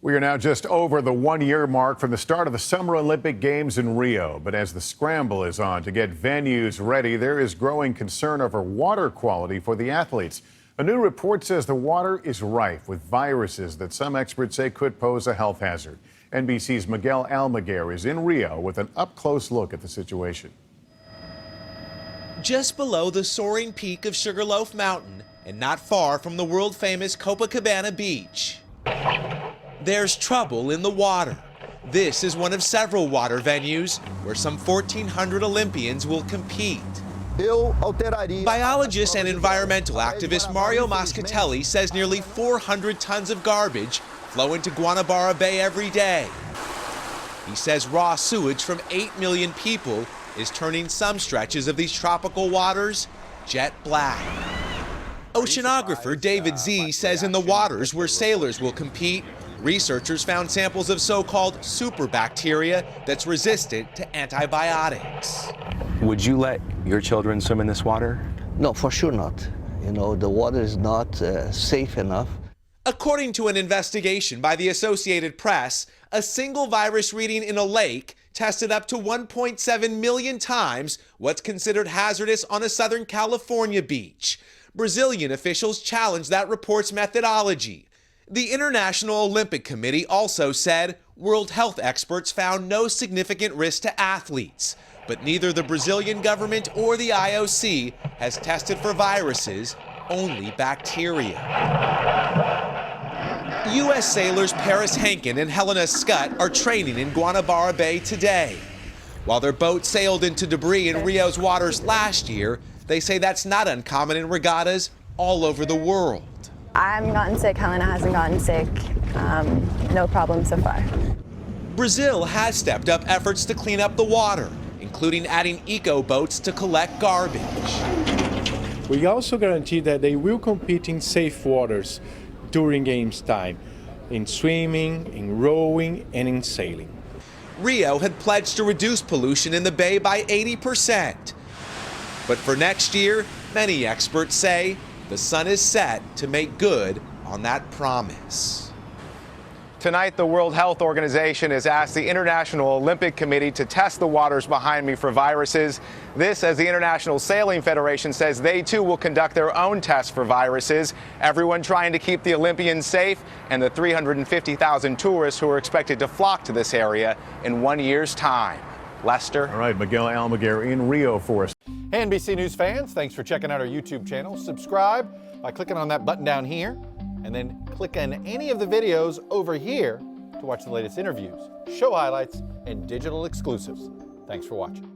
We are now just over the one-year mark from the start of the Summer Olympic Games in Rio. But as the scramble is on to get venues ready, there is growing concern over water quality for the athletes. A new report says the water is rife with viruses that some experts say could pose a health hazard. NBC's Miguel Almaguer is in Rio with an up-close look at the situation. Just below the soaring peak of Sugarloaf Mountain and not far from the world-famous Copacabana beach, there's trouble in the water. This is one of several water venues where some 1,400 Olympians will compete. Biologist and environmental activist Mario Moscatelli says nearly 400 tons of garbage flow into Guanabara Bay every day. He says raw sewage from 8 million people is turning some stretches of these tropical waters jet black. Oceanographer David Z says in the waters where sailors will compete, researchers found samples of so-called superbacteria that's resistant to antibiotics. Would you let your children swim in this water? No, for sure not. You know, the water is not safe enough. According to an investigation by the Associated Press, a single virus reading in a lake tested up to 1.7 million times what's considered hazardous on a Southern California beach. Brazilian officials challenged that report's methodology. The International Olympic Committee also said World Health experts found no significant risk to athletes, but neither the Brazilian government or the IOC has tested for viruses, only bacteria. U.S. sailors Paris Henkin and Helena Scott are training in Guanabara Bay today. While their boat sailed into debris in Rio's waters last year, they say that's not uncommon in regattas all over the world. I haven't gotten sick, Helena hasn't gotten sick. No problem so far. Brazil has stepped up efforts to clean up the water, including adding eco-boats to collect garbage. We also guarantee that they will compete in safe waters during games time, in swimming, in rowing, and in sailing. Rio had pledged to reduce pollution in the bay by 80%. But for next year, many experts say the sun is set to make good on that promise. Tonight, the World Health Organization has asked the International Olympic Committee to test the waters behind me for viruses. This, as the International Sailing Federation says they too will conduct their own tests for viruses. Everyone trying to keep the Olympians safe and the 350,000 tourists who are expected to flock to this area in 1 year's time. Lester. All right, Miguel Almaguer in Rio for us. Hey, NBC News fans, thanks for checking out our YouTube channel. Subscribe by clicking on that button down here, and then click on any of the videos over here to watch the latest interviews, show highlights, and digital exclusives. Thanks for watching.